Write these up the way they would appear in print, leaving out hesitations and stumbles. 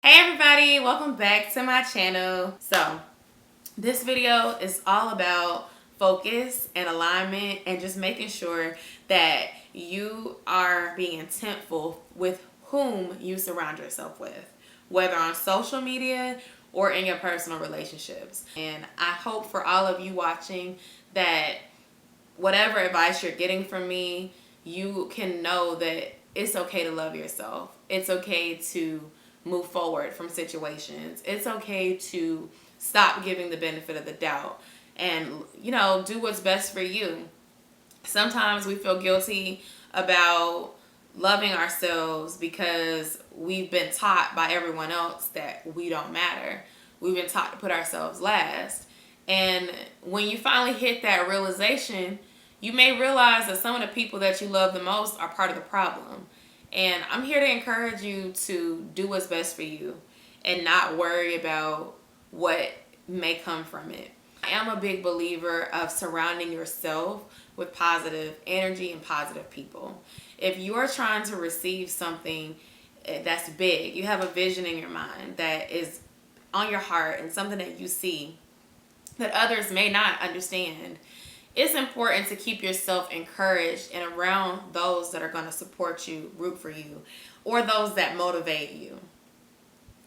Hey everybody, welcome back to my channel. So this video is all about focus and alignment and just making sure that you are being intentful with whom you surround yourself with, whether on social media or in your personal relationships. And I hope for all of you watching that whatever advice you're getting from me, you can know that it's okay to love yourself. It's okay to move forward from situations. It's okay to stop giving the benefit of the doubt and, do what's best for you. Sometimes we feel guilty about loving ourselves because we've been taught by everyone else that we don't matter. We've been taught to put ourselves last. And when you finally hit that realization, you may realize that some of the people that you love the most are part of the problem. And I'm here to encourage you to do what's best for you and not worry about what may come from it. I am a big believer of surrounding yourself with positive energy and positive people. If you're trying to receive something that's big, you have a vision in your mind that is on your heart and something that you see that others may not understand, it's important to keep yourself encouraged and around those that are going to support you, root for you, or those that motivate you.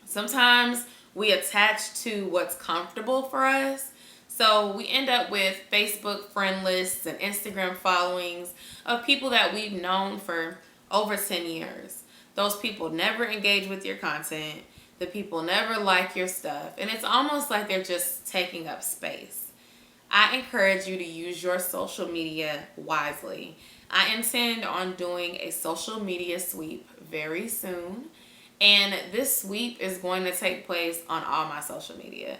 Sometimes we attach to what's comfortable for us. So we end up with Facebook friend lists and Instagram followings of people that we've known for over 10 years. Those people never engage with your content. The people never like your stuff. And it's almost like they're just taking up space. I encourage you to use your social media wisely. I intend on doing a social media sweep very soon. And this sweep is going to take place on all my social media.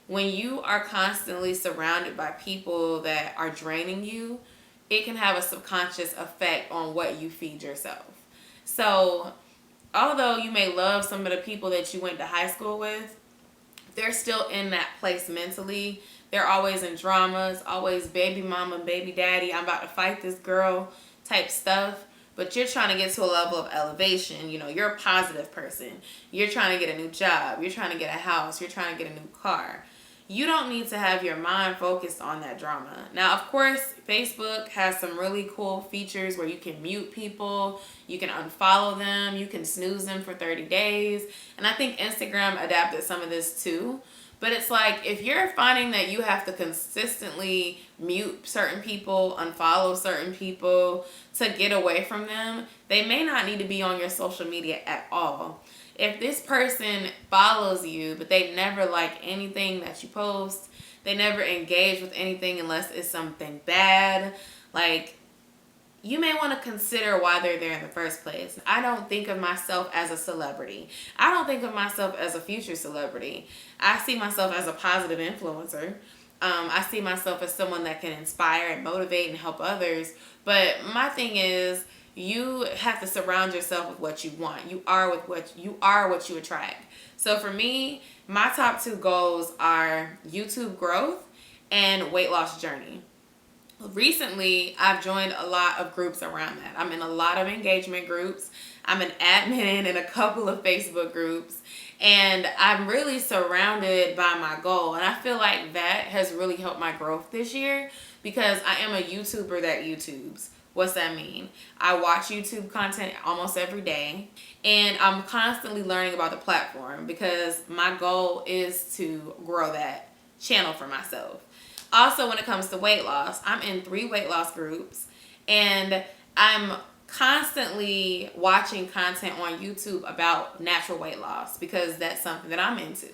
When you are constantly surrounded by people that are draining you, it can have a subconscious effect on what you feed yourself. So, although you may love some of the people that you went to high school with, they're still in that place mentally. They're always in dramas, always baby mama, baby daddy, I'm about to fight this girl type stuff. But you're trying to get to a level of elevation. You're a positive person. You're trying to get a new job. You're trying to get a house. You're trying to get a new car. You don't need to have your mind focused on that drama. Now, of course, Facebook has some really cool features where you can mute people, you can unfollow them, you can snooze them for 30 days. And I think Instagram adapted some of this too. But it's like, if you're finding that you have to consistently mute certain people, unfollow certain people to get away from them, they may not need to be on your social media at all. If this person follows you, but they never like anything that you post, they never engage with anything unless it's something bad, you may want to consider why they're there in the first place. I don't think of myself as a celebrity. I don't think of myself as a future celebrity. I see myself as a positive influencer. I see myself as someone that can inspire and motivate and help others. But my thing is, you have to surround yourself with what you want. You are what you attract. So for me, my top two goals are YouTube growth and weight loss journey. Recently, I've joined a lot of groups around that. I'm in a lot of engagement groups. I'm an admin in a couple of Facebook groups. And I'm really surrounded by my goal. And I feel like that has really helped my growth this year because I am a YouTuber that YouTubes. What's that mean? I watch YouTube content almost every day. And I'm constantly learning about the platform because my goal is to grow that channel for myself. Also, when it comes to weight loss, I'm in 3 weight loss groups and I'm constantly watching content on YouTube about natural weight loss because that's something that I'm into.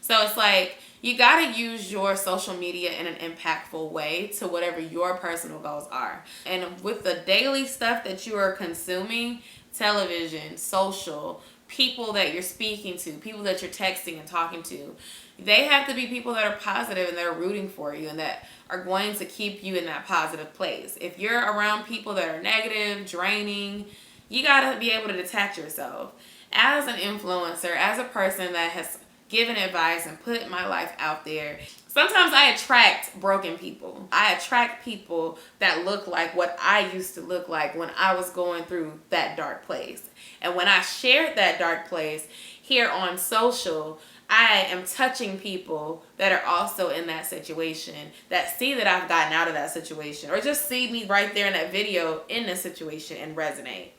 So it's like, you got to use your social media in an impactful way to whatever your personal goals are. And with the daily stuff that you are consuming, television, social, people that you're speaking to, people that you're texting and talking to, they have to be people that are positive and that are rooting for you and that are going to keep you in that positive place. If you're around people that are negative, draining, you got to be able to detach yourself. As an influencer, as a person that has given advice and put my life out there, sometimes I attract broken people. I attract people that look like what I used to look like when I was going through that dark place. And when I shared that dark place, here on social, I am touching people that are also in that situation, that see that I've gotten out of that situation, or just see me right there in that video in the situation and resonate.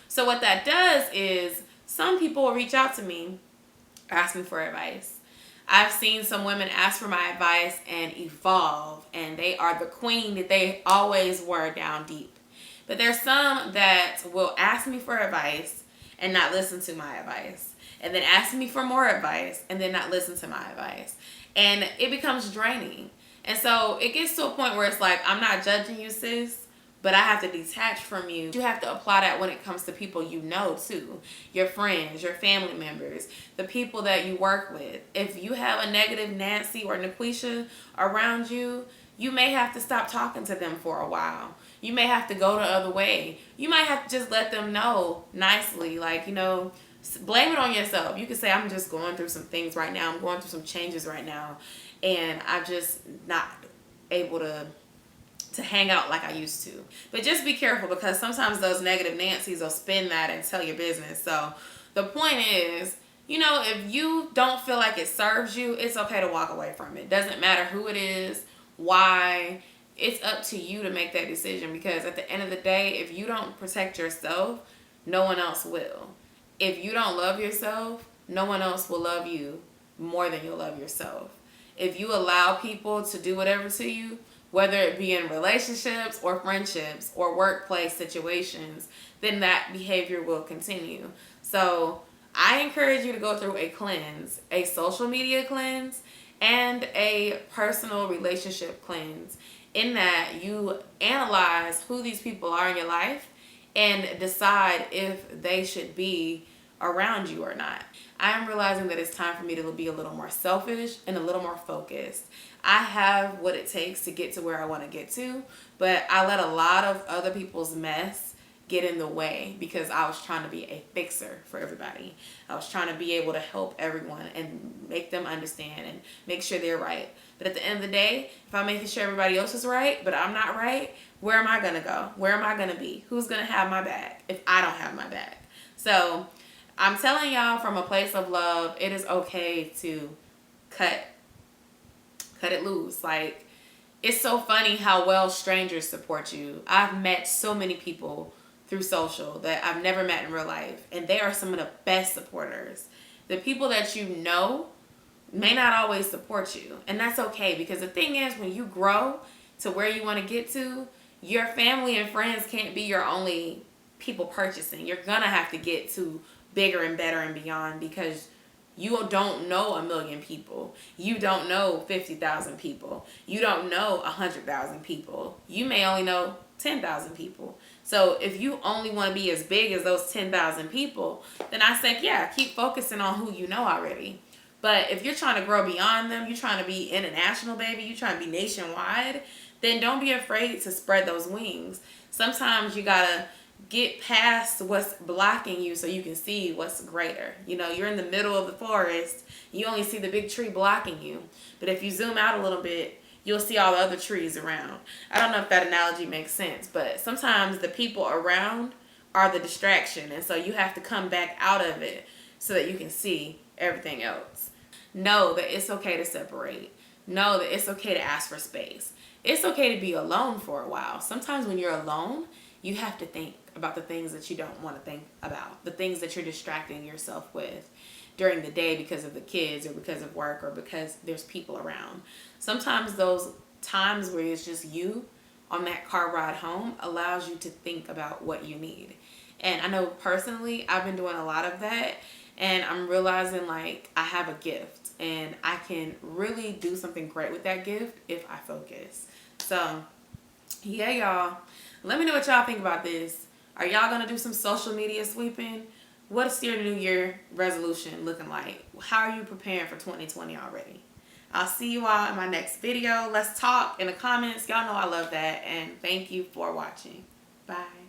So what that does is some people will reach out to me, ask me for advice. I've seen some women ask for my advice and evolve, and they are the queen that they always were down deep. But there's some that will ask me for advice and not listen to my advice, and then ask me for more advice and then not listen to my advice. And it becomes draining. And so it gets to a point where it's like, I'm not judging you, sis, but I have to detach from you. You have to apply that when it comes to people you know too. Your friends, your family members, the people that you work with. If you have a negative Nancy or Naquisha around you, you may have to stop talking to them for a while. You may have to go the other way. You might have to just let them know nicely, like, blame it on yourself. You could say, I'm just going through some things right now. I'm going through some changes right now, and I'm just not able to hang out like I used to. But just be careful, because sometimes those negative Nancy's will spin that and tell your business. So the point is, if you don't feel like it serves you, it's okay to walk away from it. Doesn't matter who it is, why. It's up to you to make that decision, because at the end of the day, if you don't protect yourself, no one else will. If you don't love yourself, no one else will love you more than you'll love yourself. If you allow people to do whatever to you, whether it be in relationships or friendships or workplace situations, then that behavior will continue. So I encourage you to go through a cleanse, a social media cleanse, and a personal relationship cleanse, in that you analyze who these people are in your life and decide if they should be around you or not. I'm realizing that it's time for me to be a little more selfish and a little more focused. I have what it takes to get to where I want to get to, but I let a lot of other people's mess get in the way because I was trying to be a fixer for everybody. I was trying to be able to help everyone and make them understand and make sure they're right. But at the end of the day, if I'm making sure everybody else is right, but I'm not right, where am I going to go? Where am I going to be? Who's going to have my back if I don't have my back? So I'm telling y'all from a place of love, it is okay to cut it loose. Like, it's so funny how well strangers support you. I've met so many people through social that I've never met in real life, and they are some of the best supporters. The people that you know may not always support you, and that's okay, because the thing is, when you grow to where you want to get to, your family and friends can't be your only people purchasing. You're gonna have to get to bigger and better and beyond, because you don't know 1 million people. You don't know 50,000 people. You don't know 100,000 people. You may only know 10,000 people. So if you only want to be as big as those 10,000 people, then I say, yeah, keep focusing on who you know already. But if you're trying to grow beyond them, you're trying to be international, baby, you're trying to be nationwide, then don't be afraid to spread those wings. Sometimes you gotta get past what's blocking you so you can see what's greater. You're in the middle of the forest, you only see the big tree blocking you. But if you zoom out a little bit, you'll see all the other trees around. I don't know if that analogy makes sense, but sometimes the people around are the distraction, and so you have to come back out of it so that you can see everything else. Know that it's okay to separate. Know that it's okay to ask for space. It's okay to be alone for a while. Sometimes when you're alone, you have to think about the things that you don't want to think about, the things that you're distracting yourself with during the day because of the kids or because of work or because there's people around. Sometimes those times where it's just you on that car ride home allows you to think about what you need. And I know personally, I've been doing a lot of that, and I'm realizing like I have a gift and I can really do something great with that gift if I focus. So yeah, y'all, let me know what y'all think about this. Are y'all gonna do some social media sweeping? What's your New Year resolution looking like? How are you preparing for 2020 already? I'll see you all in my next video. Let's talk in the comments. Y'all know I love that. And thank you for watching. Bye.